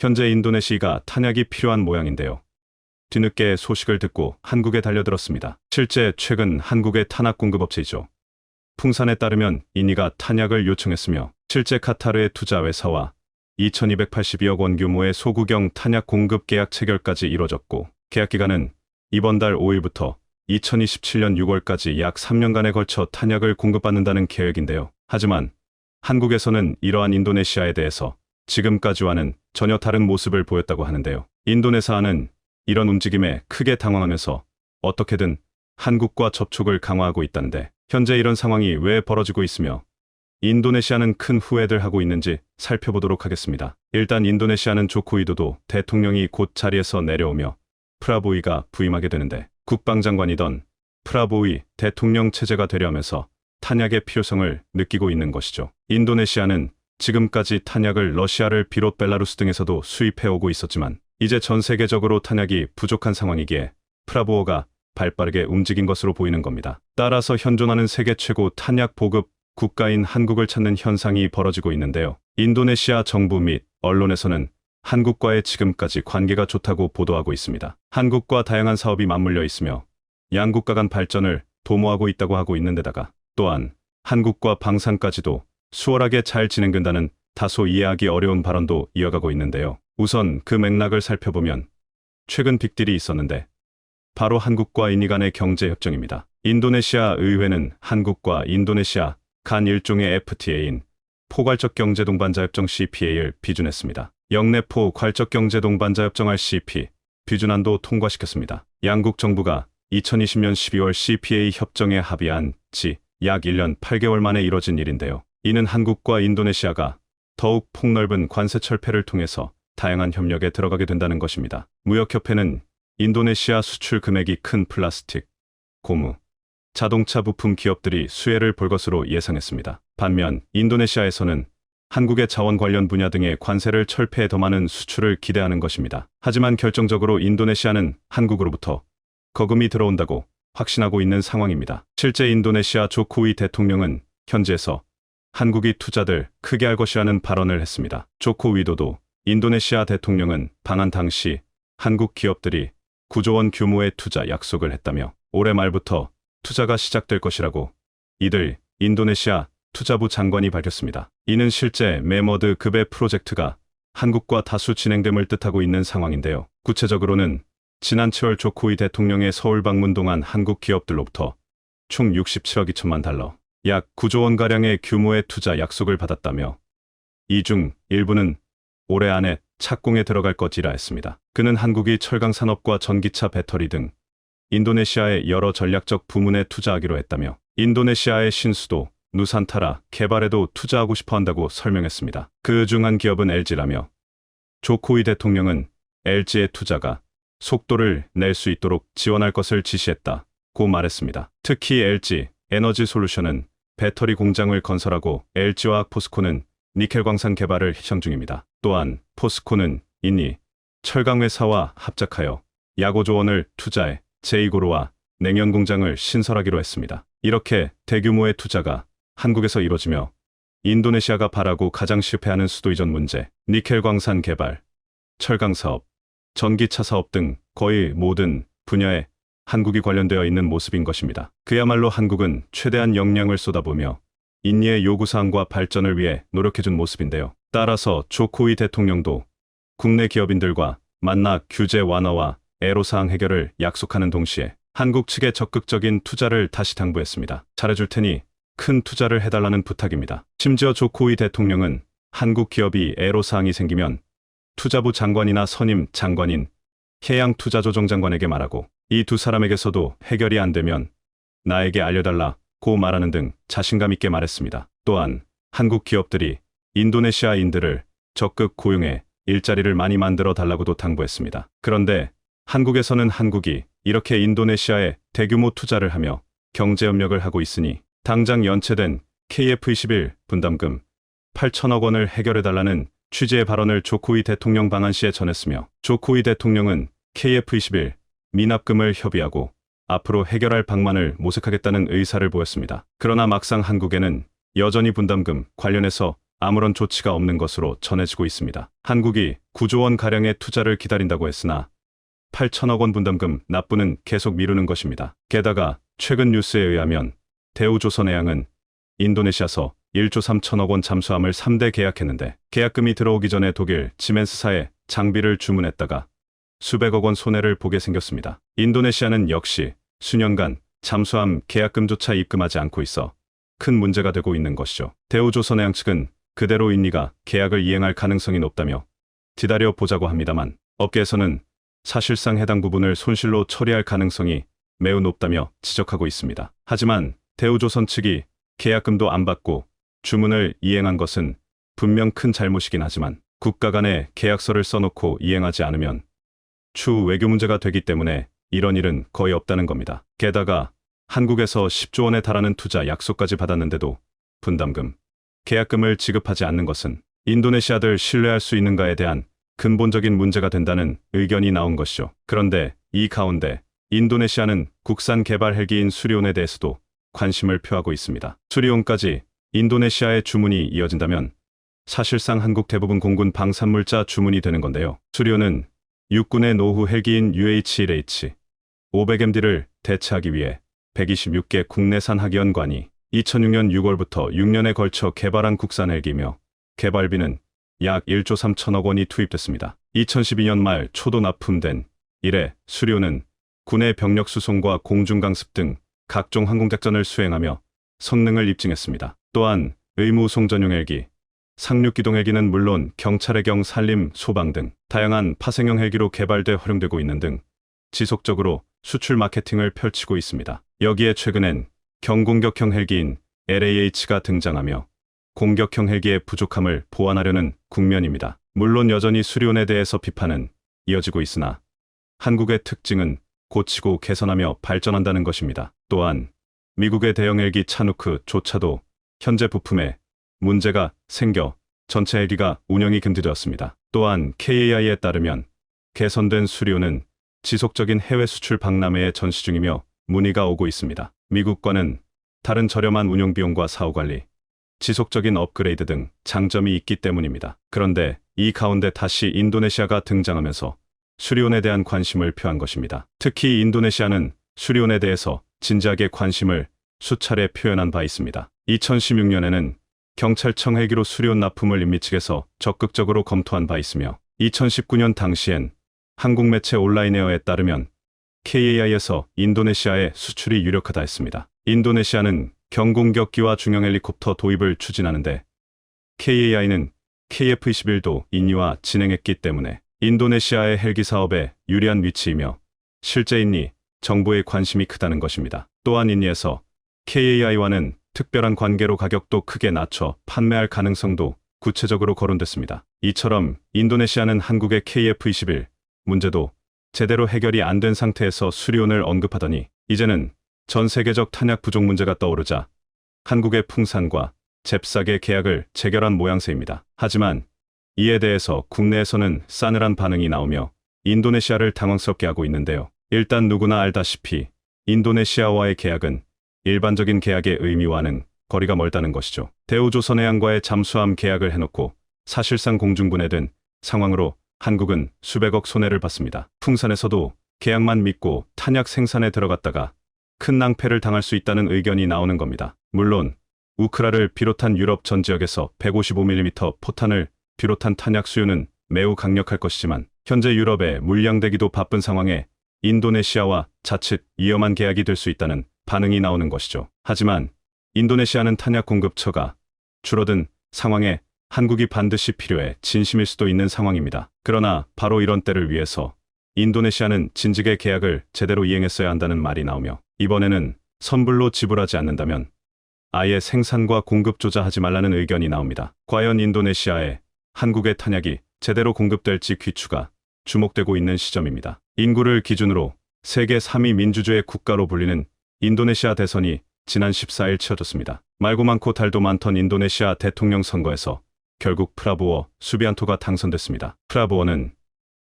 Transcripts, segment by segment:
현재 인도네시아가 탄약이 필요한 모양인데요. 뒤늦게 소식을 듣고 한국에 달려들었습니다. 실제 최근 한국의 탄약 공급업체이죠. 풍산에 따르면 인이가 탄약을 요청했으며 실제 카타르의 투자 회사와 2282억 원 규모의 소구경 탄약 공급 계약 체결까지 이뤄졌고 계약 기간은 이번 달 5일부터 2027년 6월까지 약 3년간에 걸쳐 탄약을 공급받는다는 계획인데요. 하지만 한국에서는 이러한 인도네시아에 대해서 지금까지와는 전혀 다른 모습을 보였다고 하는데요. 인도네시아는 이런 움직임에 크게 당황하면서 어떻게든 한국과 접촉을 강화하고 있다는데 현재 이런 상황이 왜 벌어지고 있으며 인도네시아는 큰 후회를 하고 있는지 살펴보도록 하겠습니다. 일단 인도네시아는 조코 위도도 대통령이 곧 자리에서 내려오며 프라보위가 부임하게 되는데 국방장관이던 프라보위 대통령 체제가 되려면서 탄약의 필요성을 느끼고 있는 것이죠. 인도네시아는 지금까지 탄약을 러시아를 비롯 벨라루스 등에서도 수입해오고 있었지만 이제 전 세계적으로 탄약이 부족한 상황이기에 프라보어가 발빠르게 움직인 것으로 보이는 겁니다. 따라서 현존하는 세계 최고 탄약 보급 국가인 한국을 찾는 현상이 벌어지고 있는데요. 인도네시아 정부 및 언론에서는 한국과의 지금까지 관계가 좋다고 보도하고 있습니다. 한국과 다양한 사업이 맞물려 있으며 양국가 간 발전을 도모하고 있다고 하고 있는데다가 또한 한국과 방산까지도 수월하게 잘 진행된다는 다소 이해하기 어려운 발언도 이어가고 있는데요. 우선 그 맥락을 살펴보면 최근 빅딜이 있었는데 바로 한국과 인도 간의 경제협정입니다. 인도네시아 의회는 한국과 인도네시아 간 일종의 FTA인 포괄적 경제동반자협정 CPA를 비준했습니다. 영내포 괄적 경제동반자협정 RCP 비준안도 통과시켰습니다. 양국 정부가 2020년 12월 CPA 협정에 합의한 지 약 1년 8개월 만에 이뤄진 일인데요. 이는 한국과 인도네시아가 더욱 폭넓은 관세 철폐를 통해서 다양한 협력에 들어가게 된다는 것입니다. 무역협회는 인도네시아 수출 금액이 큰 플라스틱, 고무, 자동차 부품 기업들이 수혜를 볼 것으로 예상했습니다. 반면 인도네시아에서는 한국의 자원 관련 분야 등의 관세를 철폐해 더 많은 수출을 기대하는 것입니다. 하지만 결정적으로 인도네시아는 한국으로부터 거금이 들어온다고 확신하고 있는 상황입니다. 실제 인도네시아 조코위 대통령은 현지에서 한국이 투자들 크게 할 것이라는 발언을 했습니다. 조코 위도도 인도네시아 대통령은 방한 당시 한국 기업들이 9조 원 규모의 투자 약속을 했다며 올해 말부터 투자가 시작될 것이라고 이들 인도네시아 투자부 장관이 밝혔습니다. 이는 실제 메머드 급의 프로젝트가 한국과 다수 진행됨을 뜻하고 있는 상황인데요. 구체적으로는 지난 7월 조코위 대통령의 서울 방문 동안 한국 기업들로부터 총 67억 2천만 달러, 약 9조 원가량의 규모의 투자 약속을 받았다며 이 중 일부는 올해 안에 착공에 들어갈 것이라 했습니다. 그는 한국이 철강 산업과 전기차 배터리 등 인도네시아의 여러 전략적 부문에 투자하기로 했다며 인도네시아의 신수도 누산타라 개발에도 투자하고 싶어 한다고 설명했습니다. 그 중 한 기업은 LG라며 조코위 대통령은 LG의 투자가 속도를 낼 수 있도록 지원할 것을 지시했다고 말했습니다. 특히 LG 에너지 솔루션은 배터리 공장을 건설하고 LG와 포스코는 니켈 광산 개발을 희생 중입니다. 또한 포스코는 인니 철강회사와 합작하여 약 5조 원을 투자해 제2고로와 냉연 공장을 신설하기로 했습니다. 이렇게 대규모의 투자가 한국에서 이뤄지며 인도네시아가 바라고 가장 실패하는 수도 이전 문제, 니켈 광산 개발, 철강 사업, 전기차 사업 등 거의 모든 분야에 한국이 관련되어 있는 모습인 것입니다. 그야말로 한국은 최대한 역량을 쏟아부으며 인니의 요구사항과 발전을 위해 노력해준 모습인데요. 따라서 조코위 대통령도 국내 기업인들과 만나 규제 완화와 애로사항 해결을 약속하는 동시에 한국 측에 적극적인 투자를 다시 당부했습니다. 잘해줄 테니 큰 투자를 해달라는 부탁입니다. 심지어 조코위 대통령은 한국 기업이 애로사항이 생기면 투자부 장관이나 선임 장관인 해양투자조정장관에게 말하고 이 두 사람에게서도 해결이 안 되면 나에게 알려달라고 말하는 등 자신감 있게 말했습니다. 또한 한국 기업들이 인도네시아인들을 적극 고용해 일자리를 많이 만들어 달라고도 당부했습니다. 그런데 한국에서는 한국이 이렇게 인도네시아에 대규모 투자를 하며 경제협력을 하고 있으니 당장 연체된 KF21 분담금 8천억 원을 해결해달라는 취지의 발언을 조코위 대통령 방한시에 전했으며 조코위 대통령은 KF21 미납금을 협의하고 앞으로 해결할 방안을 모색하겠다는 의사를 보였습니다. 그러나 막상 한국에는 여전히 분담금 관련해서 아무런 조치가 없는 것으로 전해지고 있습니다. 한국이 9조 원 가량의 투자를 기다린다고 했으나 8천억 원 분담금 납부는 계속 미루는 것입니다. 게다가 최근 뉴스에 의하면 대우조선해양은 인도네시아서 1조 3천억 원 잠수함을 3대 계약했는데 계약금이 들어오기 전에 독일 지멘스사에 장비를 주문했다가 수백억 원 손해를 보게 생겼습니다. 인도네시아는 역시 수년간 잠수함 계약금조차 입금하지 않고 있어 큰 문제가 되고 있는 것이죠. 대우조선해양 측은 그대로 인니가 계약을 이행할 가능성이 높다며 기다려 보자고 합니다만 업계에서는 사실상 해당 부분을 손실로 처리할 가능성이 매우 높다며 지적하고 있습니다. 하지만 대우조선 측이 계약금도 안 받고 주문을 이행한 것은 분명 큰 잘못이긴 하지만 국가 간에 계약서를 써놓고 이행하지 않으면 추후 외교 문제가 되기 때문에 이런 일은 거의 없다는 겁니다. 게다가 한국에서 10조 원에 달하는 투자 약속까지 받았는데도 분담금, 계약금을 지급하지 않는 것은 인도네시아들 신뢰할 수 있는가에 대한 근본적인 문제가 된다는 의견이 나온 것이죠. 그런데 이 가운데 인도네시아는 국산 개발 헬기인 수리온에 대해서도 관심을 표하고 있습니다. 수리온까지 인도네시아의 주문이 이어진다면 사실상 한국 대부분 공군 방산물자 주문이 되는 건데요. 수리온은 육군의 노후 헬기인 UH-1H 500MD를 대체하기 위해 126개 국내산 학연관이 2006년 6월부터 6년에 걸쳐 개발한 국산 헬기이며 개발비는 약 1조 3천억 원이 투입됐습니다. 2012년 말 초도 납품된 이래 수리온은 군의 병력 수송과 공중강습 등 각종 항공작전을 수행하며 성능을 입증했습니다. 또한 의무 송전용 헬기, 상륙기동 헬기는 물론 경찰의 경 산림, 소방 등 다양한 파생형 헬기로 개발돼 활용되고 있는 등 지속적으로 수출 마케팅을 펼치고 있습니다. 여기에 최근엔 경공격형 헬기인 LAH가 등장하며 공격형 헬기의 부족함을 보완하려는 국면입니다. 물론 여전히 수리온에 대해서 비판은 이어지고 있으나 한국의 특징은 고치고 개선하며 발전한다는 것입니다. 또한 미국의 대형 헬기 차누크조차도 현재 부품에 문제가 생겨 전체 헬기가 운영이 금지되었습니다. 또한 KAI에 따르면 개선된 수리온은 지속적인 해외 수출 박람회에 전시 중이며 문의가 오고 있습니다. 미국과는 다른 저렴한 운용 비용과 사후 관리, 지속적인 업그레이드 등 장점이 있기 때문입니다. 그런데 이 가운데 다시 인도네시아가 등장하면서 수리온에 대한 관심을 표한 것입니다. 특히 인도네시아는 수리온에 대해서 진지하게 관심을 수차례 표현한 바 있습니다. 2016년에는 경찰청 헬기로 수리온 납품을 인미 측에서 적극적으로 검토한 바 있으며 2019년 당시엔 한국 매체 온라인에어에 따르면 KAI에서 인도네시아의 수출이 유력하다 했습니다. 인도네시아는 경공격기와 중형 헬리콥터 도입을 추진하는데 KAI는 KF-21도 인니와 진행했기 때문에 인도네시아의 헬기 사업에 유리한 위치이며 실제 인니, 정부의 관심이 크다는 것입니다. 또한 인니에서 KAI와는 특별한 관계로 가격도 크게 낮춰 판매할 가능성도 구체적으로 거론됐습니다. 이처럼 인도네시아는 한국의 KF-21 문제도 제대로 해결이 안 된 상태에서 수리온을 언급하더니 이제는 전 세계적 탄약 부족 문제가 떠오르자 한국의 풍산과 잽싸게 계약을 체결한 모양새입니다. 하지만 이에 대해서 국내에서는 싸늘한 반응이 나오며 인도네시아를 당황스럽게 하고 있는데요. 일단 누구나 알다시피 인도네시아와의 계약은 일반적인 계약의 의미와는 거리가 멀다는 것이죠. 대우조선해양과의 잠수함 계약을 해놓고 사실상 공중분해된 상황으로 한국은 수백억 손해를 봤습니다. 풍산에서도 계약만 믿고 탄약 생산에 들어갔다가 큰 낭패를 당할 수 있다는 의견이 나오는 겁니다. 물론 우크라를 비롯한 유럽 전 지역에서 155mm 포탄을 비롯한 탄약 수요는 매우 강력할 것이지만 현재 유럽의 물량대기도 바쁜 상황에 인도네시아와 자칫 위험한 계약이 될 수 있다는 반응이 나오는 것이죠. 하지만 인도네시아는 탄약 공급처가 줄어든 상황에 한국이 반드시 필요해 진심일 수도 있는 상황입니다. 그러나 바로 이런 때를 위해서 인도네시아는 진즉의 계약을 제대로 이행했어야 한다는 말이 나오며 이번에는 선불로 지불하지 않는다면 아예 생산과 공급 조자하지 말라는 의견이 나옵니다. 과연 인도네시아에 한국의 탄약이 제대로 공급될지 귀추가 주목되고 있는 시점입니다. 인구를 기준으로 세계 3위 민주주의 국가로 불리는 인도네시아 대선이 지난 14일 치러졌습니다. 말고 많고 달도 많던 인도네시아 대통령 선거에서 결국 프라보워 수비안토가 당선됐습니다. 프라보워는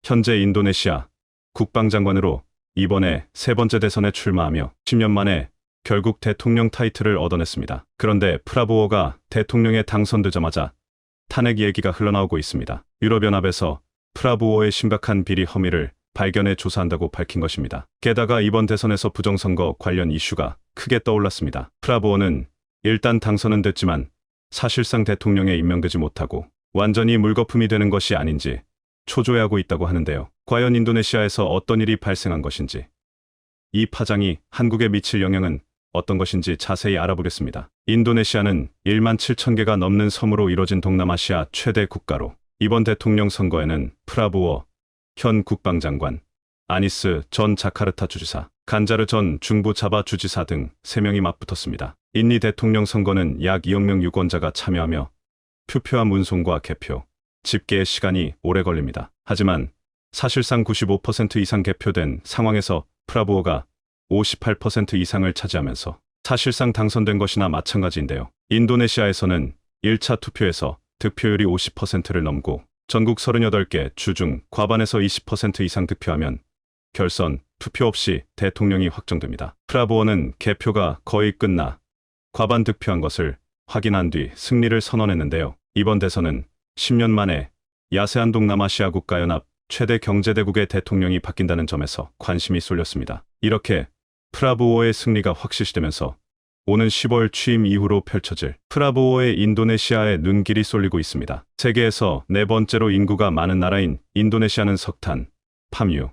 현재 인도네시아 국방장관으로 이번에 세 번째 대선에 출마하며 10년 만에 결국 대통령 타이틀을 얻어냈습니다. 그런데 프라보워가 대통령에 당선되자마자 탄핵 얘기가 흘러나오고 있습니다. 유럽연합에서 프라보오의 심각한 비리 혐의를 발견해 조사한다고 밝힌 것입니다. 게다가 이번 대선에서 부정선거 관련 이슈가 크게 떠올랐습니다. 프라보오는 일단 당선은 됐지만 사실상 대통령에 임명되지 못하고 완전히 물거품이 되는 것이 아닌지 초조해하고 있다고 하는데요. 과연 인도네시아에서 어떤 일이 발생한 것인지, 이 파장이 한국에 미칠 영향은 어떤 것인지 자세히 알아보겠습니다. 인도네시아는 1만 7천 개가 넘는 섬으로 이뤄진 동남아시아 최대 국가로 이번 대통령 선거에는 프라보오 현 국방장관, 아니스 전 자카르타 주지사, 간자르 전 중부 자바 주지사 등 3명이 맞붙었습니다. 인니 대통령 선거는 약 2억 명 유권자가 참여하며 투표함 운송과 개표, 집계의 시간이 오래 걸립니다. 하지만 사실상 95% 이상 개표된 상황에서 프라보오가 58% 이상을 차지하면서 사실상 당선된 것이나 마찬가지인데요. 인도네시아에서는 1차 투표에서 득표율이 50%를 넘고 전국 38개 주 중 과반에서 20% 이상 득표하면 결선, 투표 없이 대통령이 확정됩니다. 프라보오는 개표가 거의 끝나 과반 득표한 것을 확인한 뒤 승리를 선언했는데요. 이번 대선은 10년 만에 야세안 동남아시아 국가연합 최대 경제대국의 대통령이 바뀐다는 점에서 관심이 쏠렸습니다. 이렇게 프라보오의 승리가 확실시되면서 오는 10월 취임 이후로 펼쳐질 프라보오의 인도네시아에 눈길이 쏠리고 있습니다. 세계에서 4번째로 인구가 많은 나라인 인도네시아는 석탄, 팜유,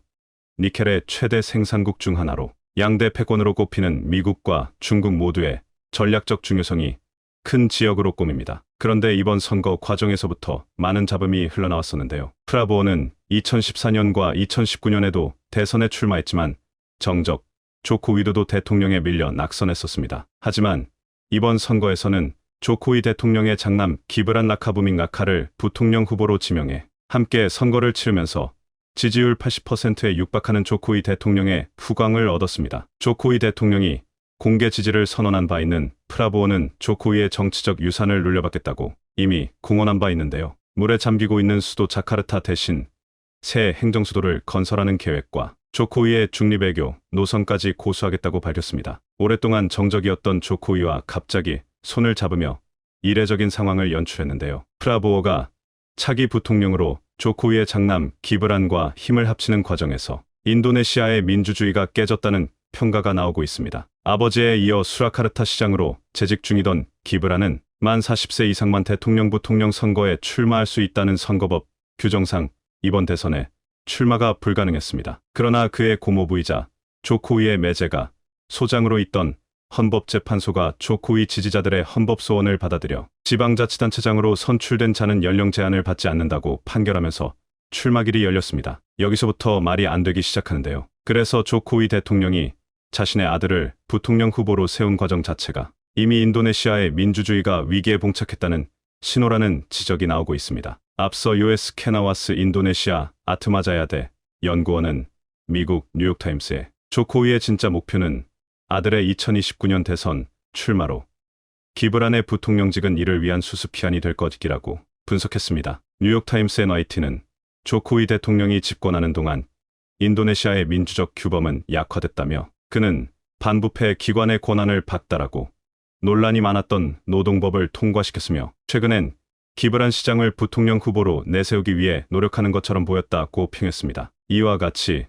니켈의 최대 생산국 중 하나로 양대 패권으로 꼽히는 미국과 중국 모두의 전략적 중요성이 큰 지역으로 꼽힙니다. 그런데 이번 선거 과정에서부터 많은 잡음이 흘러나왔었는데요. 프라보오는 2014년과 2019년에도 대선에 출마했지만 정적, 조코 위도도 대통령에 밀려 낙선했었습니다. 하지만 이번 선거에서는 조코위 대통령의 장남 기브란 라카부밍 라카를 부통령 후보로 지명해 함께 선거를 치르면서 지지율 80%에 육박하는 조코위 대통령의 후광을 얻었습니다. 조코위 대통령이 공개 지지를 선언한 바 있는 프라보오는 조코위의 정치적 유산을 물려받겠다고 이미 공언한 바 있는데요. 물에 잠기고 있는 수도 자카르타 대신 새 행정수도를 건설하는 계획과 조코위의 중립외교 노선까지 고수하겠다고 밝혔습니다. 오랫동안 정적이었던 조코위와 갑자기 손을 잡으며 이례적인 상황을 연출했는데요. 프라보오가 차기 부통령으로 조코위의 장남 기브란과 힘을 합치는 과정에서 인도네시아의 민주주의가 깨졌다는 평가가 나오고 있습니다. 아버지에 이어 수라카르타 시장으로 재직 중이던 기브란은 만 40세 이상만 대통령 부통령 선거에 출마할 수 있다는 선거법 규정상 이번 대선에 출마가 불가능했습니다. 그러나 그의 고모부이자 조코위의 매제가 소장으로 있던 헌법재판소가 조코위 지지자들의 헌법소원을 받아들여 지방자치단체장으로 선출된 자는 연령 제한을 받지 않는다고 판결하면서 출마길이 열렸습니다. 여기서부터 말이 안 되기 시작하는데요. 그래서 조코위 대통령이 자신의 아들을 부통령 후보로 세운 과정 자체가 이미 인도네시아의 민주주의가 위기에 봉착했다는 신호라는 지적이 나오고 있습니다. 앞서 US 케나와스 인도네시아 아트마자야대 연구원은 미국 뉴욕타임스에 조코위의 진짜 목표는 아들의 2029년 대선 출마로 기브란의 부통령직은 이를 위한 수습피안이 될 것이라고 분석했습니다. 뉴욕타임스 NYT는 조코위 대통령이 집권하는 동안 인도네시아의 민주적 규범은 약화됐다며 그는 반부패 기관의 권한을 박탈하고 논란이 많았던 노동법을 통과시켰으며 최근엔 기브란 시장을 부통령 후보로 내세우기 위해 노력하는 것처럼 보였다고 평했습니다. 이와 같이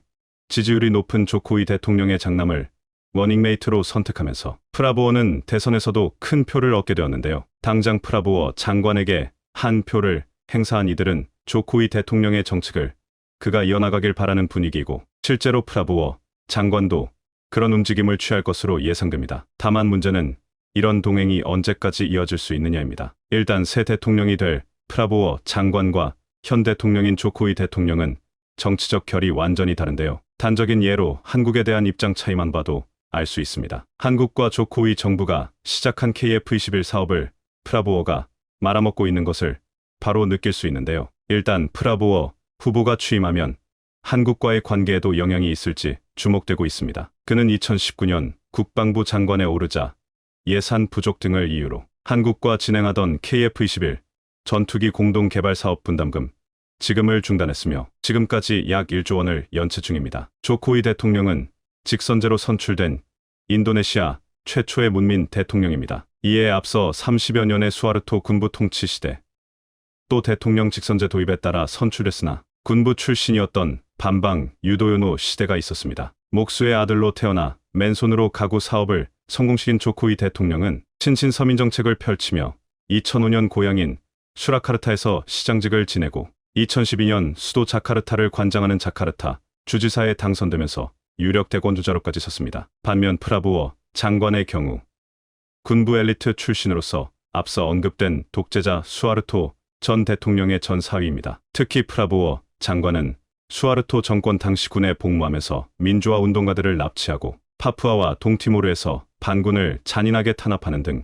지지율이 높은 조코위 대통령의 장남을 러닝메이트로 선택하면서 프라보오는 대선에서도 큰 표를 얻게 되었는데요. 당장 프라보오 장관에게 한 표를 행사한 이들은 조코위 대통령의 정책을 그가 이어나가길 바라는 분위기이고 실제로 프라보오 장관도 그런 움직임을 취할 것으로 예상됩니다. 다만 문제는 이런 동행이 언제까지 이어질 수 있느냐입니다. 일단 새 대통령이 될 프라보오 장관과 현 대통령인 조코위 대통령은 정치적 결이 완전히 다른데요. 단적인 예로 한국에 대한 입장 차이만 봐도 알 수 있습니다. 한국과 조코위 정부가 시작한 KF21 사업을 프라보오가 말아먹고 있는 것을 바로 느낄 수 있는데요. 일단 프라보오 후보가 취임하면 한국과의 관계에도 영향이 있을지 주목되고 있습니다. 그는 2019년 국방부 장관에 오르자 예산 부족 등을 이유로 한국과 진행하던 KF21 전투기 공동개발사업 분담금 지급을 중단했으며 지금까지 약 1조 원을 연체 중입니다. 조코위 대통령은 직선제로 선출된 인도네시아 최초의 문민 대통령입니다. 이에 앞서 30여 년의 수하르토 군부 통치 시대 또 대통령 직선제 도입에 따라 선출됐으나 군부 출신이었던 반방 유도연호 시대가 있었습니다. 목수의 아들로 태어나 맨손으로 가구 사업을 성공시킨 조코이 대통령은 친신 서민 정책을 펼치며 2005년 고향인 수라카르타에서 시장직을 지내고 2012년 수도 자카르타를 관장하는 자카르타 주지사에 당선되면서 유력 대권주자로까지 섰습니다. 반면 프라보워 장관의 경우 군부 엘리트 출신으로서 앞서 언급된 독재자 수하르토 전 대통령의 전 사위입니다. 특히 프라보워 장관은 수하르토 정권 당시 군에 복무하면서 민주화 운동가들을 납치하고 파푸아와 동티모르에서 반군을 잔인하게 탄압하는 등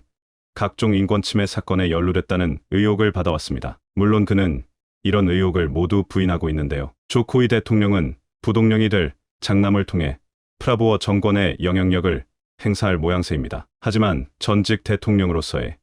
각종 인권침해 사건에 연루됐다는 의혹을 받아왔습니다. 물론 그는 이런 의혹을 모두 부인하고 있는데요. 조코이 대통령은 부동령이 될 장남을 통해 프라보워 정권의 영향력을 행사할 모양새입니다. 하지만 전직 대통령으로서의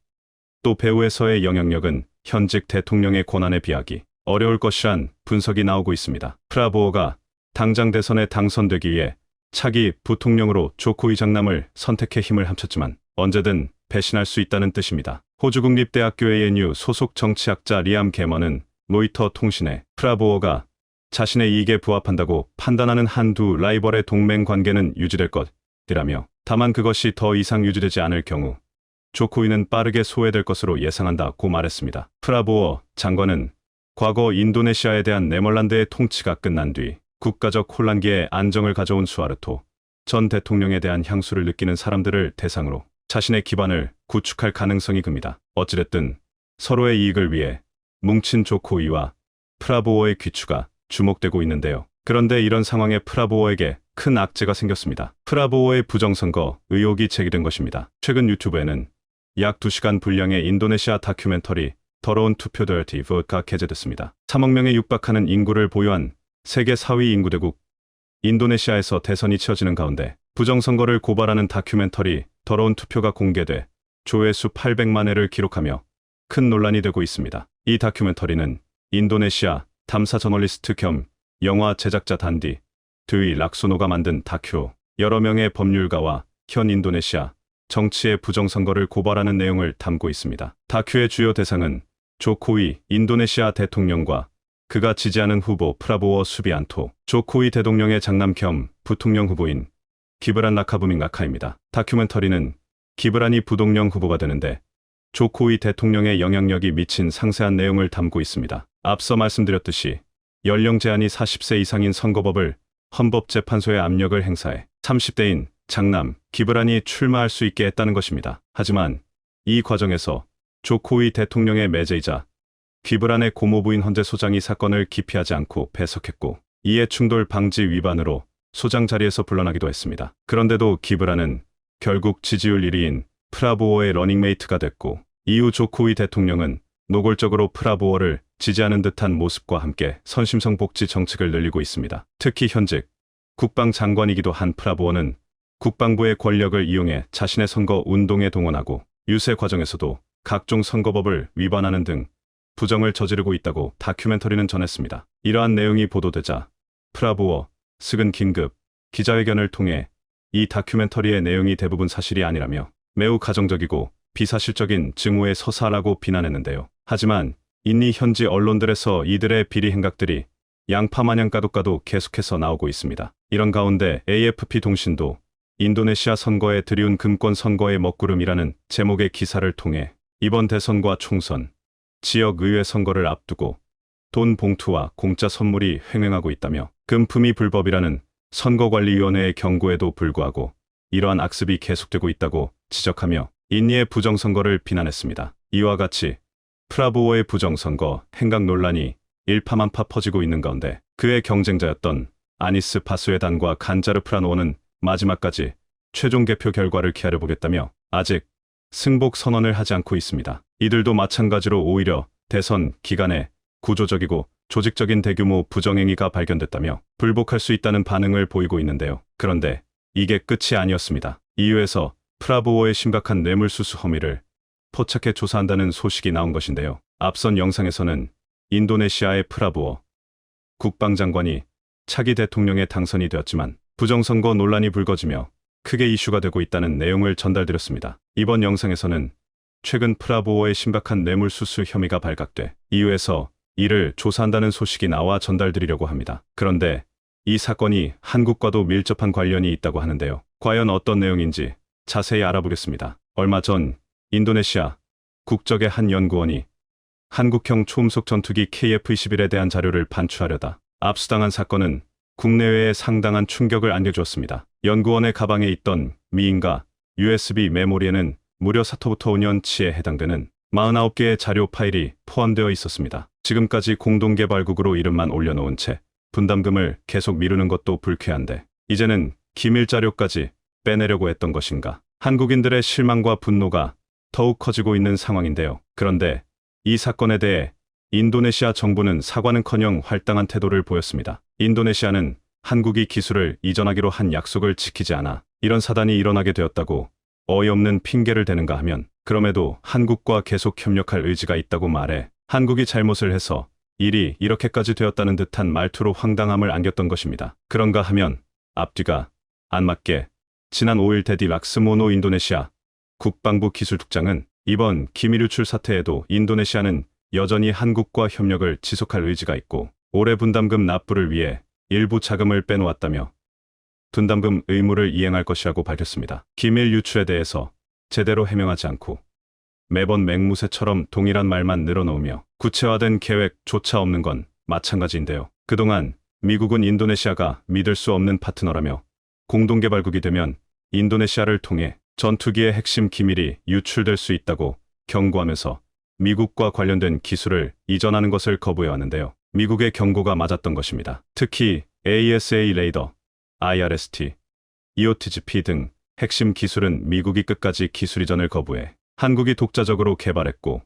또 배후에서의 영향력은 현직 대통령의 권한에 비하기 어려울 것이란 분석이 나오고 있습니다. 프라보워가 당장 대선에 당선되기 위해 차기 부통령으로 조코이 장남을 선택해 힘을 합쳤지만 언제든 배신할 수 있다는 뜻입니다. 호주 국립대학교 ANU 소속 정치학자 리암 게머는 로이터 통신에 프라보워가 자신의 이익에 부합한다고 판단하는 한두 라이벌의 동맹 관계는 유지될 것이라며 다만 그것이 더 이상 유지되지 않을 경우 조코이는 빠르게 소외될 것으로 예상한다고 말했습니다. 프라보워 장관은 과거 인도네시아에 대한 네덜란드의 통치가 끝난 뒤 국가적 혼란기에 안정을 가져온 수하르토 전 대통령에 대한 향수를 느끼는 사람들을 대상으로 자신의 기반을 구축할 가능성이 큽니다. 어찌됐든 서로의 이익을 위해 뭉친 조코이와 프라보워의 귀추가 주목되고 있는데요. 그런데 이런 상황에 프라보워에게 큰 악재가 생겼습니다. 프라보워의 부정선거 의혹이 제기된 것입니다. 최근 유튜브에는 약 2시간 분량의 인도네시아 다큐멘터리 더러운 투표 Dirty Vote가 게재됐습니다. 3억 명에 육박하는 인구를 보유한 세계 4위 인구대국 인도네시아에서 대선이 치러지는 가운데 부정선거를 고발하는 다큐멘터리 더러운 투표가 공개돼 조회수 800만 회를 기록하며 큰 논란이 되고 있습니다. 이 다큐멘터리는 인도네시아 탐사 저널리스트 겸 영화 제작자 단디 드위 락소노가 만든 다큐 여러 명의 법률가와 현 인도네시아 정치의 부정선거를 고발하는 내용을 담고 있습니다. 다큐의 주요 대상은 조코이 인도네시아 대통령과 그가 지지하는 후보 프라보워 수비안토 조코이 대통령의 장남 겸 부통령 후보인 기브란 라카부밍 라카입니다. 다큐멘터리는 기브란이 부통령 후보가 되는데 조코이 대통령의 영향력이 미친 상세한 내용을 담고 있습니다. 앞서 말씀드렸듯이 연령 제한이 40세 이상인 선거법을 헌법재판소에 압력을 행사해 30대인 장남 기브란이 출마할 수 있게 했다는 것입니다. 하지만 이 과정에서 조코이 대통령의 매제이자 기브란의 고모부인 헌재 소장이 사건을 기피하지 않고 배석했고 이해 충돌 방지 위반으로 소장 자리에서 물러나기도 했습니다. 그런데도 기브란은 결국 지지율 1위인 프라보워의 러닝메이트가 됐고 이후 조코이 대통령은 노골적으로 프라보워를 지지하는 듯한 모습과 함께 선심성 복지 정책을 늘리고 있습니다. 특히 현직 국방장관이기도 한 프라보워는 국방부의 권력을 이용해 자신의 선거 운동에 동원하고 유세 과정에서도 각종 선거법을 위반하는 등 부정을 저지르고 있다고 다큐멘터리는 전했습니다. 이러한 내용이 보도되자 프라보워 측은 긴급 기자회견을 통해 이 다큐멘터리의 내용이 대부분 사실이 아니라며 매우 가정적이고 비사실적인 증오의 서사라고 비난했는데요. 하지만 인니 현지 언론들에서 이들의 비리 행각들이 양파마냥 까도까도 계속해서 나오고 있습니다. 이런 가운데 AFP 통신도 인도네시아 선거에 들이운 금권 선거의 먹구름이라는 제목의 기사를 통해 이번 대선과 총선, 지역의회 선거를 앞두고 돈 봉투와 공짜 선물이 횡행하고 있다며 금품이 불법이라는 선거관리위원회의 경고에도 불구하고 이러한 악습이 계속되고 있다고 지적하며 인니의 부정선거를 비난했습니다. 이와 같이 프라보워의 부정선거 행각 논란이 일파만파 퍼지고 있는 가운데 그의 경쟁자였던 아니스 바스웨단과 간자르 프라노어는 마지막까지 최종 개표 결과를 기다려보겠다며 아직 승복 선언을 하지 않고 있습니다. 이들도 마찬가지로 오히려 대선 기간에 구조적이고 조직적인 대규모 부정행위가 발견됐다며 불복할 수 있다는 반응을 보이고 있는데요. 그런데 이게 끝이 아니었습니다. 이유에서 프라보워의 심각한 뇌물수수 혐의를 포착해 조사한다는 소식이 나온 것인데요. 앞선 영상에서는 인도네시아의 프라보워 국방장관이 차기 대통령에 당선이 되었지만 부정선거 논란이 불거지며 크게 이슈가 되고 있다는 내용을 전달드렸습니다. 이번 영상에서는 최근 프라보어의 심각한 뇌물수수 혐의가 발각돼 EU에서 이를 조사한다는 소식이 나와 전달드리려고 합니다. 그런데 이 사건이 한국과도 밀접한 관련이 있다고 하는데요. 과연 어떤 내용인지 자세히 알아보겠습니다. 얼마 전 인도네시아 국적의 한 연구원이 한국형 초음속 전투기 KF-21에 대한 자료를 반출하려다 압수당한 사건은 국내외에 상당한 충격을 안겨주었습니다. 연구원의 가방에 있던 미인과 USB 메모리에는 무려 4토부터 5년치에 해당되는 49개의 자료 파일이 포함되어 있었습니다. 지금까지 공동개발국으로 이름만 올려놓은 채 분담금을 계속 미루는 것도 불쾌한데 이제는 기밀 자료까지 빼내려고 했던 것인가. 한국인들의 실망과 분노가 더욱 커지고 있는 상황인데요. 그런데 이 사건에 대해 인도네시아 정부는 사과는커녕 활당한 태도를 보였습니다. 인도네시아는 한국이 기술을 이전하기로 한 약속을 지키지 않아 이런 사단이 일어나게 되었다고 어이없는 핑계를 대는가 하면 그럼에도 한국과 계속 협력할 의지가 있다고 말해 한국이 잘못을 해서 일이 이렇게까지 되었다는 듯한 말투로 황당함을 안겼던 것입니다. 그런가 하면 앞뒤가 안 맞게 지난 5일 데디 락스모노 인도네시아 국방부 기술국장은 이번 기밀 유출 사태에도 인도네시아는 여전히 한국과 협력을 지속할 의지가 있고 올해 분담금 납부를 위해 일부 자금을 빼놓았다며 분담금 의무를 이행할 것이라고 밝혔습니다. 기밀 유출에 대해서 제대로 해명하지 않고 매번 맹무새처럼 동일한 말만 늘어놓으며 구체화된 계획조차 없는 건 마찬가지인데요. 그동안 미국은 인도네시아가 믿을 수 없는 파트너라며 공동개발국이 되면 인도네시아를 통해 전투기의 핵심 기밀이 유출될 수 있다고 경고하면서 미국과 관련된 기술을 이전하는 것을 거부해왔는데요. 미국의 경고가 맞았던 것입니다. 특히 AESA 레이더, IRST, EOTGP 등 핵심 기술은 미국이 끝까지 기술 이전을 거부해 한국이 독자적으로 개발했고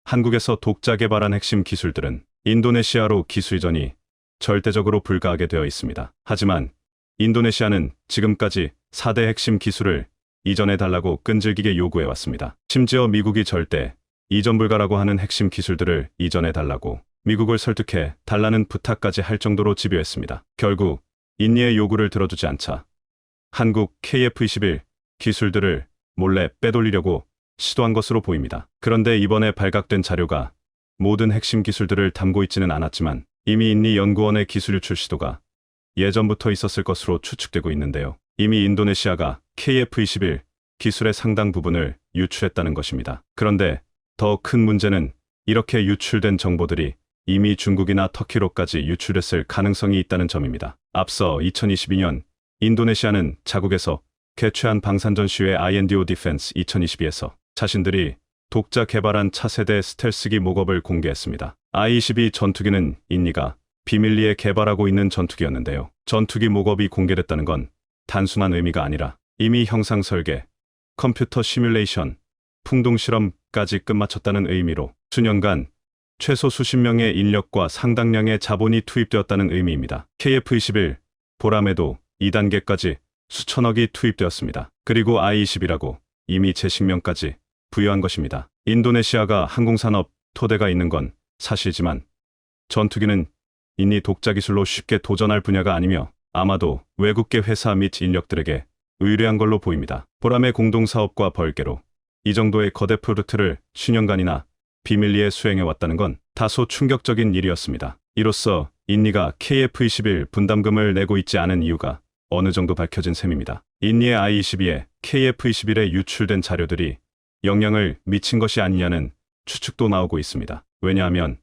한국에서 독자 개발한 핵심 기술들은 인도네시아로 기술 이전이 절대적으로 불가하게 되어 있습니다. 하지만 인도네시아는 지금까지 4대 핵심 기술을 이전해달라고 끈질기게 요구해왔습니다. 심지어 미국이 절대 이전 불가라고 하는 핵심 기술들을 이전해달라고 미국을 설득해 달라는 부탁까지 할 정도로 집요했습니다. 결국 인니의 요구를 들어주지 않자 한국 KF-21 기술들을 몰래 빼돌리려고 시도한 것으로 보입니다. 그런데 이번에 발각된 자료가 모든 핵심 기술들을 담고 있지는 않았지만 이미 인니 연구원의 기술 유출 시도가 예전부터 있었을 것으로 추측되고 있는데요. 이미 인도네시아가 KF-21 기술의 상당 부분을 유출했다는 것입니다. 그런데 더 큰 문제는 이렇게 유출된 정보들이 이미 중국이나 터키로까지 유출됐을 가능성이 있다는 점입니다. 앞서 2022년 인도네시아는 자국에서 개최한 방산전시회 INDO 디펜스 2022에서 자신들이 독자 개발한 차세대 스텔스기 목업을 공개했습니다. I-22 전투기는 인니가 비밀리에 개발하고 있는 전투기였는데요. 전투기 목업이 공개됐다는 건 단순한 의미가 아니라 이미 형상 설계, 컴퓨터 시뮬레이션, 풍동 실험까지 끝마쳤다는 의미로 수년간 최소 수십 명의 인력과 상당량의 자본이 투입되었다는 의미입니다. KF-21 보람에도 2단계까지 수천억이 투입되었습니다. 그리고 I-20이라고 이미 제식명까지 부여한 것입니다. 인도네시아가 항공산업 토대가 있는 건 사실이지만 전투기는 인니 독자 기술로 쉽게 도전할 분야가 아니며 아마도 외국계 회사 및 인력들에게 의뢰한 걸로 보입니다. 보람의 공동사업과 벌개로 이 정도의 거대 프로젝트를 10년간이나 비밀리에 수행해왔다는 건 다소 충격적인 일이었습니다. 이로써 인니가 KF-21 분담금을 내고 있지 않은 이유가 어느 정도 밝혀진 셈입니다. 인니의 I-22에 KF-21에 유출된 자료들이 영향을 미친 것이 아니냐는 추측도 나오고 있습니다. 왜냐하면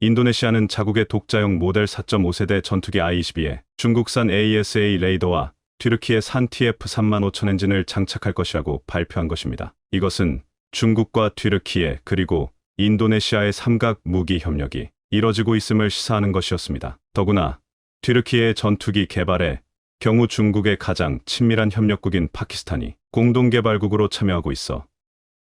인도네시아는 자국의 독자용 모델 4.5세대 전투기 I-22에 중국산 AESA 레이더와 튀르키의 산 TF-35,000 엔진을 장착할 것이라고 발표한 것입니다. 이것은 중국과 튀르키예 그리고 인도네시아의 삼각 무기 협력이 이뤄지고 있음을 시사하는 것이었습니다. 더구나 튀르키예의 전투기 개발에 경우 중국의 가장 친밀한 협력국인 파키스탄이 공동개발국으로 참여하고 있어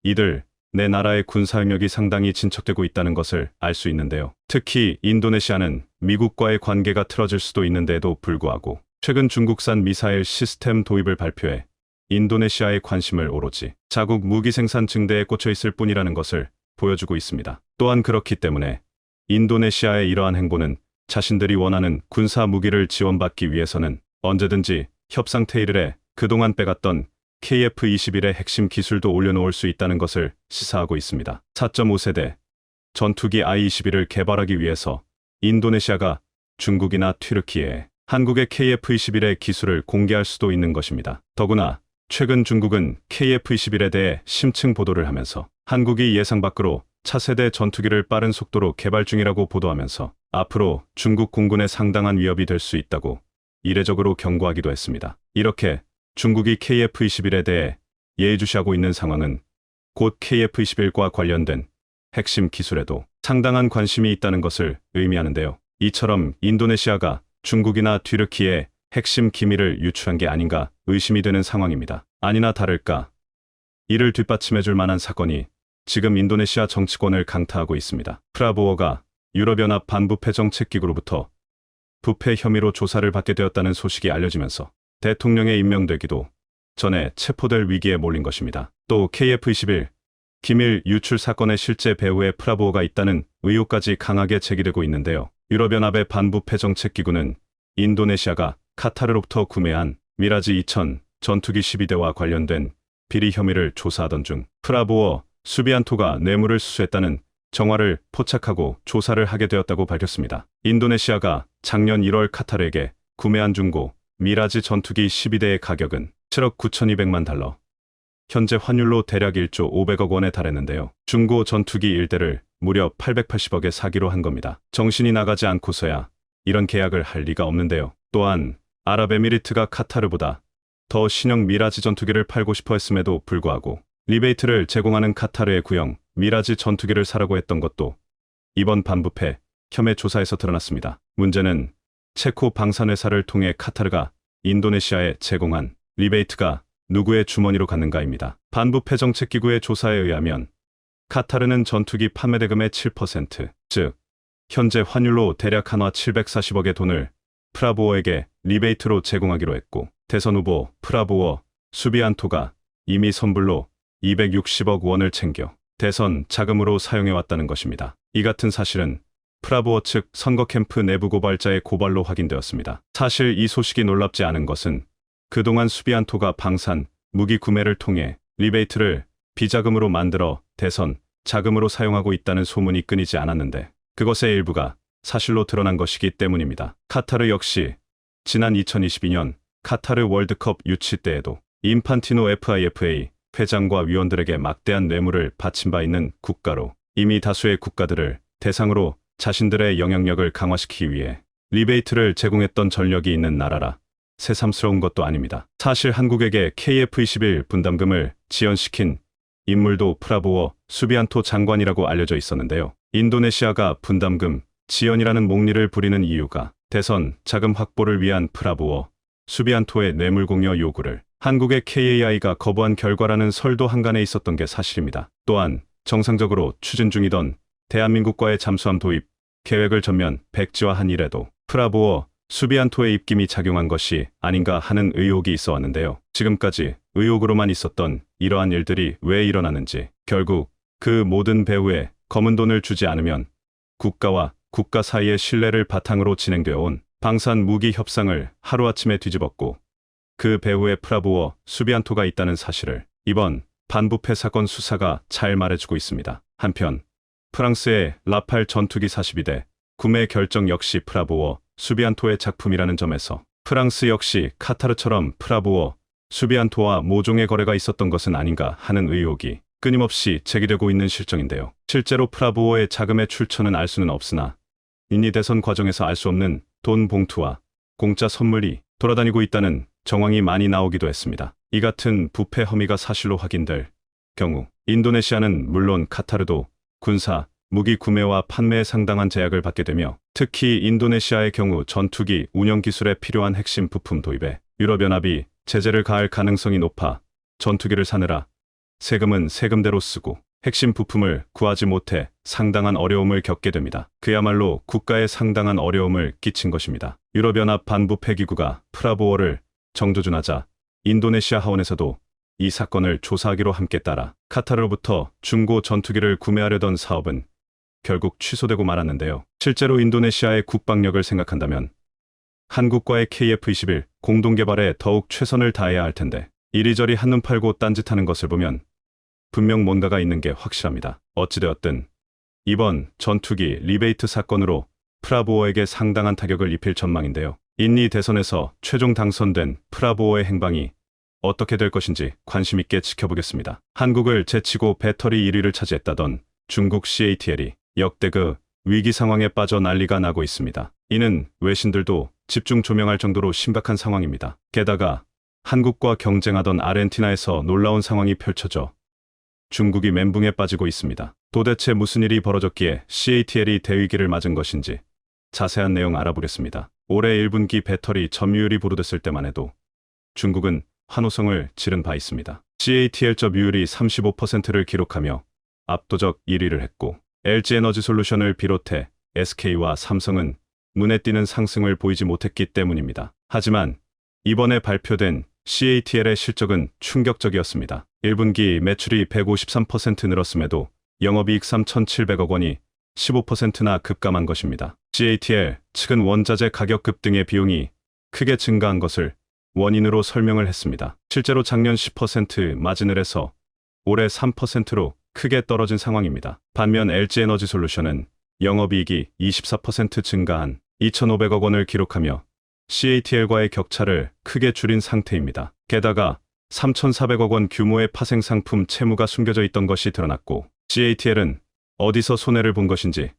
이들 내 나라의 군사협력이 상당히 진척되고 있다는 것을 알 수 있는데요. 특히 인도네시아는 미국과의 관계가 틀어질 수도 있는데도 불구하고 최근 중국산 미사일 시스템 도입을 발표해 인도네시아의 관심을 오로지 자국 무기 생산 증대에 꽂혀 있을 뿐이라는 것을 보여주고 있습니다. 또한 그렇기 때문에 인도네시아의 이러한 행보는 자신들이 원하는 군사 무기를 지원받기 위해서는 언제든지 협상 테이블에 그동안 빼갔던 KF-21의 핵심 기술도 올려놓을 수 있다는 것을 시사하고 있습니다. 4.5세대 전투기 I-21을 개발하기 위해서 인도네시아가 중국이나 튀르키예에 한국의 KF-21의 기술을 공개할 수도 있는 것입니다. 더구나 최근 중국은 KF-21에 대해 심층 보도를 하면서 한국이 예상 밖으로 차세대 전투기를 빠른 속도로 개발 중이라고 보도하면서 앞으로 중국 공군에 상당한 위협이 될 수 있다고 이례적으로 경고하기도 했습니다. 이렇게 중국이 KF-21에 대해 예의주시하고 있는 상황은 곧 KF-21과 관련된 핵심 기술에도 상당한 관심이 있다는 것을 의미하는데요. 이처럼 인도네시아가 중국이나 튀르키예의 핵심 기밀을 유출한 게 아닌가 의심이 되는 상황입니다. 아니나 다를까 이를 뒷받침해줄 만한 사건이 지금 인도네시아 정치권을 강타하고 있습니다. 프라보워가 유럽연합 반부패 정책기구로부터 부패 혐의로 조사를 받게 되었다는 소식이 알려지면서 대통령에 임명되기도 전에 체포될 위기에 몰린 것입니다. 또 KF-21 기밀 유출 사건의 실제 배후에 프라보워가 있다는 의혹까지 강하게 제기되고 있는데요. 유럽연합의 반부패 정책기구는 인도네시아가 카타르로부터 구매한 미라지 2000 전투기 12대와 관련된 비리 혐의를 조사하던 중 프라보워 수비안토가 뇌물을 수수했다는 정황을 포착하고 조사를 하게 되었다고 밝혔습니다. 인도네시아가 작년 1월 카타르에게 구매한 중고 미라지 전투기 12대의 가격은 7억 9,200만 달러, 현재 환율로 대략 1조 500억 원에 달했는데요. 중고 전투기 1대를 무려 880억에 사기로 한 겁니다. 정신이 나가지 않고서야 이런 계약을 할 리가 없는데요. 또한 아랍에미리트가 카타르보다 더 신형 미라지 전투기를 팔고 싶어 했음에도 불구하고 리베이트를 제공하는 카타르의 구형 미라지 전투기를 사라고 했던 것도 이번 반부패 혐의 조사에서 드러났습니다. 문제는 체코 방산회사를 통해 카타르가 인도네시아에 제공한 리베이트가 누구의 주머니로 갔는가입니다. 반부패 정책기구의 조사에 의하면 카타르는 전투기 판매 대금의 7%, 즉 현재 환율로 대략 한화 740억의 돈을 프라보워에게 리베이트로 제공하기로 했고 대선 후보 프라보워 수비안토가 이미 선불로 260억 원을 챙겨 대선 자금으로 사용해왔다는 것입니다. 이 같은 사실은 프라보워 측 선거 캠프 내부 고발자의 고발로 확인되었습니다. 사실 이 소식이 놀랍지 않은 것은 그동안 수비안토가 방산, 무기 구매를 통해 리베이트를 비자금으로 만들어 대선 자금으로 사용하고 있다는 소문이 끊이지 않았는데 그것의 일부가 사실로 드러난 것이기 때문입니다. 카타르 역시 지난 2022년 카타르 월드컵 유치 때에도 인판티노 FIFA 회장과 위원들에게 막대한 뇌물을 바친 바 있는 국가로 이미 다수의 국가들을 대상으로 자신들의 영향력을 강화시키기 위해 리베이트를 제공했던 전력이 있는 나라라 새삼스러운 것도 아닙니다. 사실 한국에게 KF-21 분담금을 지원시킨 인물도 프라보워 수비안토 장관이라고 알려져 있었는데요. 인도네시아가 분담금 지원이라는 목리를 부리는 이유가 대선 자금 확보를 위한 프라보워 수비안토의 뇌물 공여 요구를 한국의 KAI가 거부한 결과라는 설도 한간에 있었던 게 사실입니다. 또한 정상적으로 추진 중이던 대한민국과의 잠수함 도입 계획을 전면 백지화한 이래도 프라보워 수비안토의 입김이 작용한 것이 아닌가 하는 의혹이 있어 왔는데요. 지금까지 의혹으로만 있었던 이러한 일들이 왜 일어나는지 결국 그 모든 배후에 검은 돈을 주지 않으면 국가와 국가 사이의 신뢰를 바탕으로 진행되어 온 방산 무기 협상을 하루아침에 뒤집었고 그 배후에 프라보워 수비안토가 있다는 사실을 이번 반부패 사건 수사가 잘 말해주고 있습니다. 한편 프랑스의 라팔 전투기 42대 구매 결정 역시 프라보워 수비안토의 작품이라는 점에서 프랑스 역시 카타르처럼 프라보워 수비안토와 모종의 거래가 있었던 것은 아닌가 하는 의혹이 끊임없이 제기되고 있는 실정인데요. 실제로 프라보워의 자금의 출처는 알 수는 없으나 인니 대선 과정에서 알 수 없는 돈 봉투와 공짜 선물이 돌아다니고 있다는 정황이 많이 나오기도 했습니다. 이 같은 부패 혐의가 사실로 확인될 경우 인도네시아는 물론 카타르도 군사, 무기 구매와 판매에 상당한 제약을 받게 되며 특히 인도네시아의 경우 전투기 운영 기술에 필요한 핵심 부품 도입에 유럽연합이 제재를 가할 가능성이 높아 전투기를 사느라 세금은 세금대로 쓰고 핵심 부품을 구하지 못해 상당한 어려움을 겪게 됩니다. 그야말로 국가에 상당한 어려움을 끼친 것입니다. 유럽연합 반부패기구가 프라보워를 정조준하자 인도네시아 하원에서도 이 사건을 조사하기로 함께 따라 카타르로부터 중고 전투기를 구매하려던 사업은 결국 취소되고 말았는데요. 실제로 인도네시아의 국방력을 생각한다면 한국과의 KF-21 공동개발에 더욱 최선을 다해야 할 텐데 이리저리 한눈 팔고 딴짓하는 것을 보면 분명 뭔가가 있는 게 확실합니다. 어찌되었든 이번 전투기 리베이트 사건으로 프라보어에게 상당한 타격을 입힐 전망인데요. 인리 대선에서 최종 당선된 프라보어의 행방이 어떻게 될 것인지 관심 있게 지켜보겠습니다. 한국을 제치고 배터리 1위를 차지했다던 중국 CATL이 역대 그 위기 상황에 빠져 난리가 나고 있습니다. 이는 외신들도 집중 조명할 정도로 심각한 상황입니다. 게다가 한국과 경쟁하던 아르헨티나에서 놀라운 상황이 펼쳐져 중국이 멘붕에 빠지고 있습니다. 도대체 무슨 일이 벌어졌기에 CATL이 대위기를 맞은 것인지 자세한 내용 알아보겠습니다. 올해 1분기 배터리 점유율이 보도됐을 때만 해도 중국은 환호성을 지른 바 있습니다. CATL 점유율이 35%를 기록하며 압도적 1위를 했고 LG에너지솔루션을 비롯해 SK와 삼성은 눈에 띄는 상승을 보이지 못했기 때문입니다. 하지만 이번에 발표된 CATL의 실적은 충격적이었습니다. 1분기 매출이 153% 늘었음에도 영업이익 3,700억 원이 15%나 급감한 것입니다. CATL 측은 원자재 가격 급등의 비용이 크게 증가한 것을 원인으로 설명을 했습니다. 실제로 작년 10% 마진을 해서 올해 3%로 크게 떨어진 상황입니다. 반면 LG에너지솔루션은 영업이익이 24% 증가한 2,500억 원을 기록하며 CATL과의 격차를 크게 줄인 상태입니다. 게다가 3,400억 원 규모의 파생 상품 채무가 숨겨져 있던 것이 드러났고 CATL은 어디서 손해를 본 것인지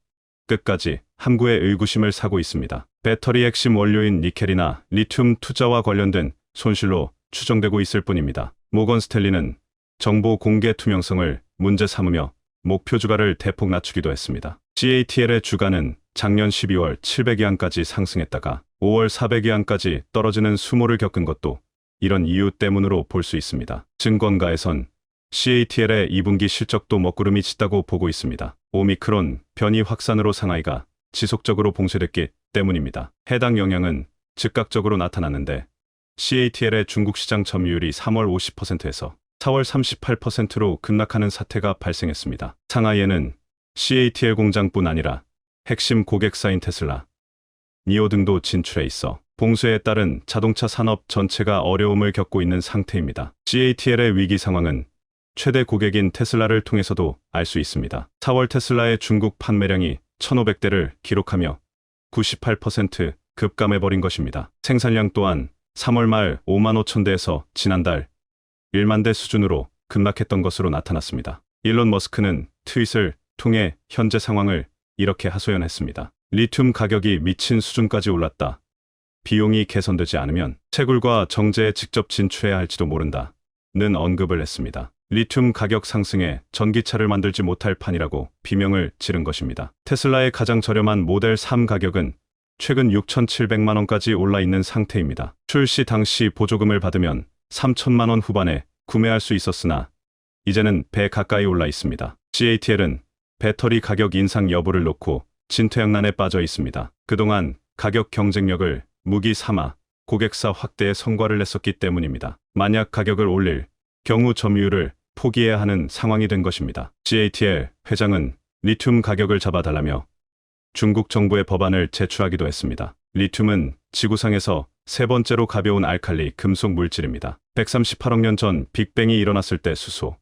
끝까지 함구의 의구심을 사고 있습니다. 배터리 핵심 원료인 니켈이나 리튬 투자와 관련된 손실로 추정되고 있을 뿐입니다. 모건 스탠리는 정보 공개 투명성을 문제 삼으며 목표 주가를 대폭 낮추기도 했습니다. CATL의 주가는 작년 12월 700위안까지 상승했다가 5월 400위안까지 떨어지는 수모를 겪은 것도 이런 이유 때문으로 볼 수 있습니다. 증권가에선 CATL의 2분기 실적도 먹구름이 짙다고 보고 있습니다. 오미크론 변이 확산으로 상하이가 지속적으로 봉쇄됐기 때문입니다. 해당 영향은 즉각적으로 나타났는데 CATL의 중국 시장 점유율이 3월 50%에서 4월 38%로 급락하는 사태가 발생했습니다. 상하이에는 CATL 공장뿐 아니라 핵심 고객사인 테슬라, 니오 등도 진출해 있어 봉쇄에 따른 자동차 산업 전체가 어려움을 겪고 있는 상태입니다. CATL의 위기 상황은 최대 고객인 테슬라를 통해서도 알 수 있습니다. 4월 테슬라의 중국 판매량이 1,500대를 기록하며 98% 급감해버린 것입니다. 생산량 또한 3월 말 5만 5천 대에서 지난달 1만 대 수준으로 급락했던 것으로 나타났습니다. 일론 머스크는 트윗을 통해 현재 상황을 이렇게 하소연했습니다. 리튬 가격이 미친 수준까지 올랐다. 비용이 개선되지 않으면 채굴과 정제에 직접 진출해야 할지도 모른다. 는 언급을 했습니다. 리튬 가격 상승에 전기차를 만들지 못할 판이라고 비명을 지른 것입니다. 테슬라의 가장 저렴한 모델 3 가격은 최근 6,700만 원까지 올라 있는 상태입니다. 출시 당시 보조금을 받으면 3천만 원 후반에 구매할 수 있었으나 이제는 배 가까이 올라 있습니다. CATL은 배터리 가격 인상 여부를 놓고 진퇴양난에 빠져 있습니다. 그동안 가격 경쟁력을 무기 삼아 고객사 확대에 성과를 냈었기 때문입니다. 만약 가격을 올릴 경우 점유율을 포기해야 하는 상황이 된 것입니다. CATL 회장은 리튬 가격을 잡아달라며 중국 정부에 법안을 제출하기도 했습니다. 리튬은 지구상에서 세 번째로 가벼운 알칼리 금속 물질입니다. 138억 년 전 빅뱅이 일어났을 때 수소,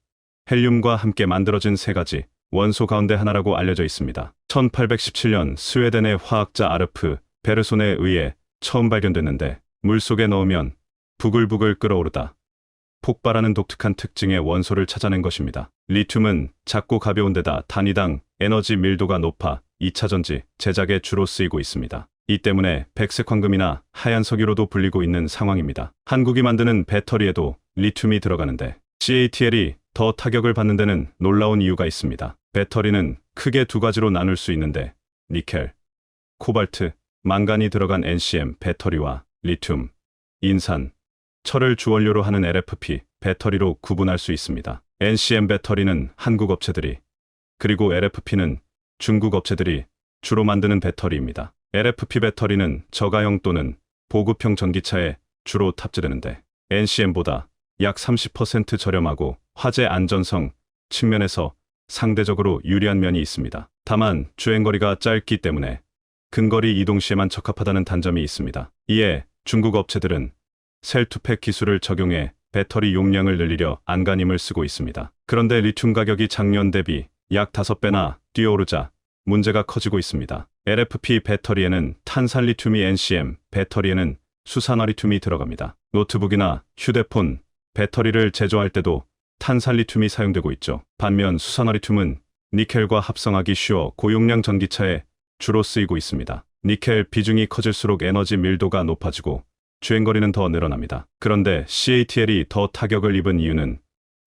헬륨과 함께 만들어진 세 가지 원소 가운데 하나라고 알려져 있습니다. 1817년 스웨덴의 화학자 아르프 베르손에 의해 처음 발견됐는데 물속에 넣으면 부글부글 끓어오르다 폭발하는 독특한 특징의 원소를 찾아낸 것입니다. 리튬은 작고 가벼운 데다 단위당 에너지 밀도가 높아 2차 전지 제작에 주로 쓰이고 있습니다. 이 때문에 백색 황금이나 하얀 석유로도 불리고 있는 상황입니다. 한국이 만드는 배터리에도 리튬이 들어가는데 CATL이 더 타격을 받는 데는 놀라운 이유가 있습니다. 배터리는 크게 두 가지로 나눌 수 있는데 니켈, 코발트, 망간이 들어간 NCM 배터리와 리튬, 인산, 철을 주원료로 하는 LFP 배터리로 구분할 수 있습니다. NCM 배터리는 한국 업체들이 그리고 LFP는 중국 업체들이 주로 만드는 배터리입니다. LFP 배터리는 저가형 또는 보급형 전기차에 주로 탑재되는데 NCM보다 약 30% 저렴하고 화재 안전성 측면에서 상대적으로 유리한 면이 있습니다. 다만 주행거리가 짧기 때문에 근거리 이동 시에만 적합하다는 단점이 있습니다. 이에 중국 업체들은 셀투팩 기술을 적용해 배터리 용량을 늘리려 안간힘을 쓰고 있습니다. 그런데 리튬 가격이 작년 대비 약 5배나 뛰어오르자 문제가 커지고 있습니다. LFP 배터리에는 탄산 리튬이 NCM, 배터리에는 수산화 리튬이 들어갑니다. 노트북이나 휴대폰, 배터리를 제조할 때도 탄산 리튬이 사용되고 있죠. 반면 수산화 리튬은 니켈과 합성하기 쉬워 고용량 전기차에 주로 쓰이고 있습니다. 니켈 비중이 커질수록 에너지 밀도가 높아지고 주행거리는 더 늘어납니다. 그런데 CATL이 더 타격을 입은 이유는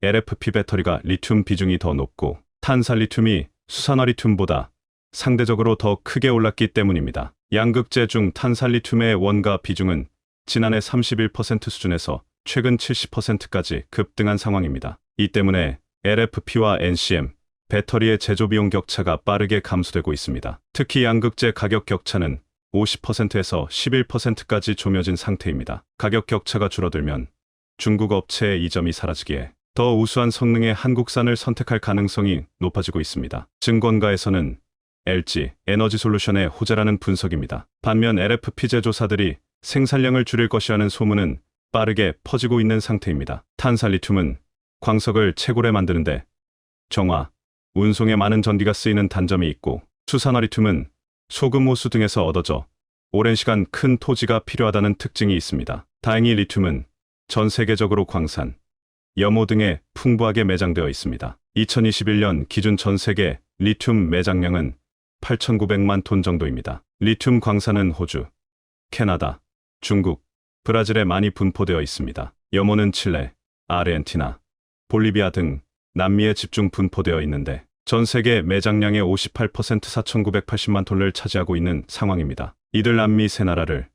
LFP 배터리가 리튬 비중이 더 높고 탄산 리튬이 수산화 리튬보다 상대적으로 더 크게 올랐기 때문입니다. 양극재 중 탄산 리튬의 원가 비중은 지난해 31% 수준에서 최근 70%까지 급등한 상황입니다. 이 때문에 LFP와 NCM, 배터리의 제조 비용 격차가 빠르게 감소되고 있습니다. 특히 양극재 가격 격차는 50%에서 11%까지 조며진 상태입니다. 가격 격차가 줄어들면 중국 업체의 이점이 사라지기에 더 우수한 성능의 한국산을 선택할 가능성이 높아지고 있습니다. 증권가에서는 LG 에너지솔루션의 호재라는 분석입니다. 반면 LFP 제조사들이 생산량을 줄일 것이라는 소문은 빠르게 퍼지고 있는 상태입니다. 탄산 리튬은 광석을 채굴해 만드는데 정화, 운송에 많은 전기가 쓰이는 단점이 있고 수산화 리튬은 소금 호수 등에서 얻어져 오랜 시간 큰 토지가 필요하다는 특징이 있습니다. 다행히 리튬은 전 세계적으로 광산, 염호 등에 풍부하게 매장되어 있습니다. 2021년 기준 전 세계 리튬 매장량은 8,900만 톤 정도입니다. 리튬 광산은 호주, 캐나다, 중국, 브라질에 많이 분포되어 있습니다. 염호는 칠레, 아르헨티나, 볼리비아 등 남미에 집중 분포되어 있는데 전 세계 매장량의 58% 4,980만 톤을 차지하고 있는 상황입니다. 이들 남미 세 나라를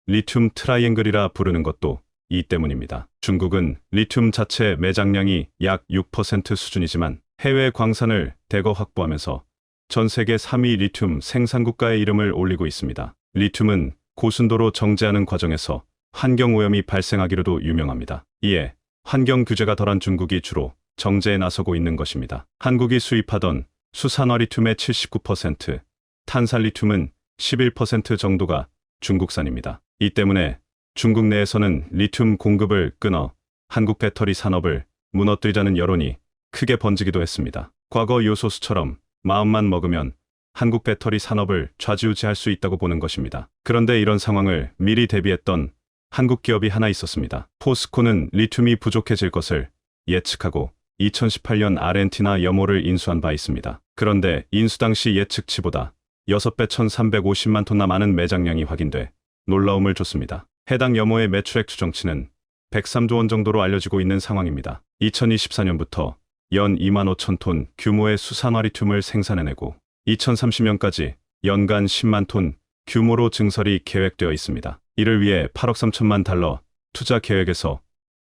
리튬 트라이앵글이라 부르는 것도 이 때문입니다. 중국은 리튬 자체 매장량이 약 6% 수준이지만 해외 광산을 대거 확보하면서 전 세계 3위 리튬 생산국가의 이름을 올리고 있습니다. 리튬은 고순도로 정제하는 과정에서 환경오염이 발생하기로도 유명합니다. 이에 환경 규제가 덜한 중국이 주로 정제에 나서고 있는 것입니다. 한국이 수입하던 수산화 리튬의 79%, 탄산 리튬은 11% 정도가 중국산입니다. 이 때문에 중국 내에서는 리튬 공급을 끊어 한국 배터리 산업을 무너뜨리자는 여론이 크게 번지기도 했습니다. 과거 요소수처럼 마음만 먹으면 한국 배터리 산업을 좌지우지할 수 있다고 보는 것입니다. 그런데 이런 상황을 미리 대비했던 한국 기업이 하나 있었습니다. 포스코는 리튬이 부족해질 것을 예측하고 2018년 아르헨티나 염호를 인수한 바 있습니다. 그런데 인수 당시 예측치보다 6배 1,350만 톤나 많은 매장량이 확인돼 놀라움을 줬습니다. 해당 염호의 매출액 추정치는 103조 원 정도로 알려지고 있는 상황입니다. 2024년부터 연 2만 5천 톤 규모의 수산화 리튬을 생산해내고 2030년까지 연간 10만 톤 규모로 증설이 계획되어 있습니다. 이를 위해 8억 3천만 달러 투자 계획에서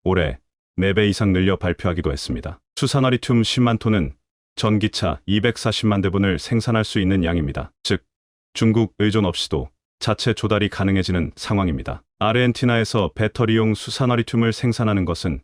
올해 4배 이상 늘려 발표하기도 했습니다. 수산화 리튬 10만 톤은 전기차 240만 대분을 생산할 수 있는 양입니다. 즉, 중국 의존 없이도 자체 조달이 가능해지는 상황입니다. 아르헨티나에서 배터리용 수산화 리튬을 생산하는 것은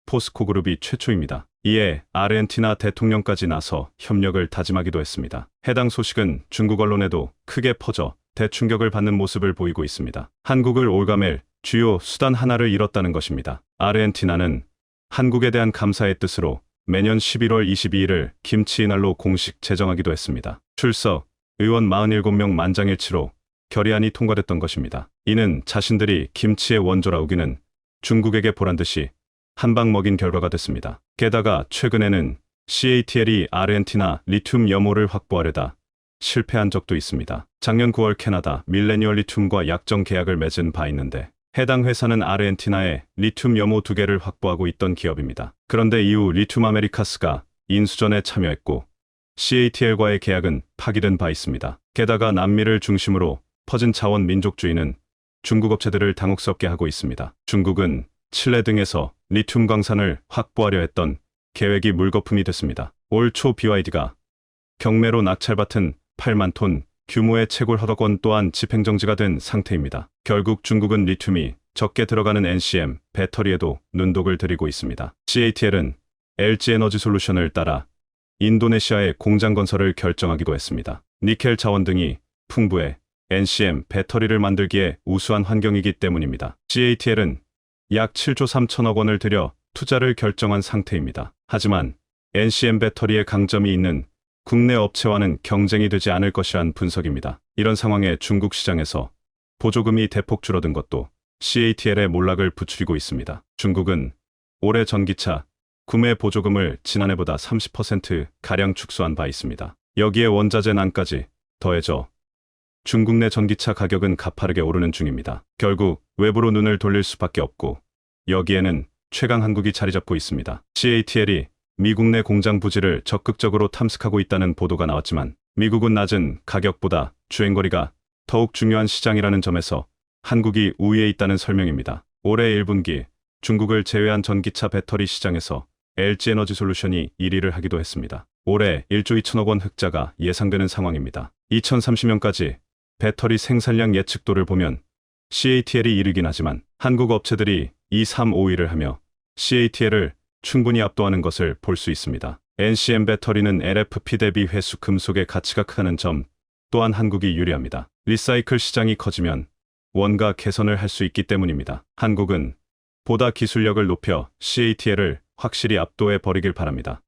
포스코 그룹이 최초입니다. 이에 아르헨티나 대통령까지 나서 협력을 다짐하기도 했습니다. 해당 소식은 중국 언론에도 크게 퍼져 대충격을 받는 모습을 보이고 있습니다. 한국을 올가맬 주요 수단 하나를 잃었다는 것입니다. 아르헨티나는 한국에 대한 감사의 뜻으로 매년 11월 22일을 김치의 날로 공식 제정하기도 했습니다. 출석 의원 47명 만장일치로 결의안이 통과됐던 것입니다. 이는 자신들이 김치의 원조라 우기는 중국에게 보란듯이 한방 먹인 결과가 됐습니다. 게다가 최근에는 CATL이 아르헨티나 리튬 염호를 확보하려다 실패한 적도 있습니다. 작년 9월 캐나다 밀레니얼 리튬과 약정 계약을 맺은 바 있는데 해당 회사는 아르헨티나에 리튬 염호 2개를 확보하고 있던 기업입니다. 그런데 이후 리튬 아메리카스가 인수전에 참여했고 CATL과의 계약은 파기된 바 있습니다. 게다가 남미를 중심으로 퍼진 자원 민족주의는 중국 업체들을 당혹스럽게 하고 있습니다. 중국은 칠레 등에서 리튬 광산을 확보하려 했던 계획이 물거품이 됐습니다. 올 초 BYD가 경매로 낙찰받은 8만 톤 규모의 채굴 허가권 또한 집행정지가 된 상태입니다. 결국 중국은 리튬이 적게 들어가는 NCM 배터리에도 눈독을 들이고 있습니다. CATL은 LG 에너지솔루션을 따라 인도네시아에 공장 건설을 결정하기도 했습니다. 니켈 자원 등이 풍부해 NCM 배터리를 만들기에 우수한 환경이기 때문입니다. CATL은 약 7조 3천억 원을 들여 투자를 결정한 상태입니다. 하지만 NCM 배터리의 강점이 있는 국내 업체와는 경쟁이 되지 않을 것이란 분석입니다. 이런 상황에 중국 시장에서 보조금이 대폭 줄어든 것도 CATL의 몰락을 부추기고 있습니다. 중국은 올해 전기차 구매 보조금을 지난해보다 30%가량 축소한 바 있습니다. 여기에 원자재 난까지 더해져 중국 내 전기차 가격은 가파르게 오르는 중입니다. 결국 외부로 눈을 돌릴 수밖에 없고 여기에는 최강 한국이 자리 잡고 있습니다. CATL이 미국 내 공장 부지를 적극적으로 탐색하고 있다는 보도가 나왔지만 미국은 낮은 가격보다 주행거리가 더욱 중요한 시장이라는 점에서 한국이 우위에 있다는 설명입니다. 올해 1분기 중국을 제외한 전기차 배터리 시장에서 LG에너지솔루션이 1위를 하기도 했습니다. 올해 1조 2천억 원 흑자가 예상되는 상황입니다. 2030년까지 배터리 생산량 예측도를 보면 CATL이 이르긴 하지만 한국 업체들이 2, 3, 5위를 하며 CATL을 충분히 압도하는 것을 볼 수 있습니다. NCM 배터리는 LFP 대비 회수 금속의 가치가 크다는 점 또한 한국이 유리합니다. 리사이클 시장이 커지면 원가 개선을 할 수 있기 때문입니다. 한국은 보다 기술력을 높여 CATL을 확실히 압도해 버리길 바랍니다.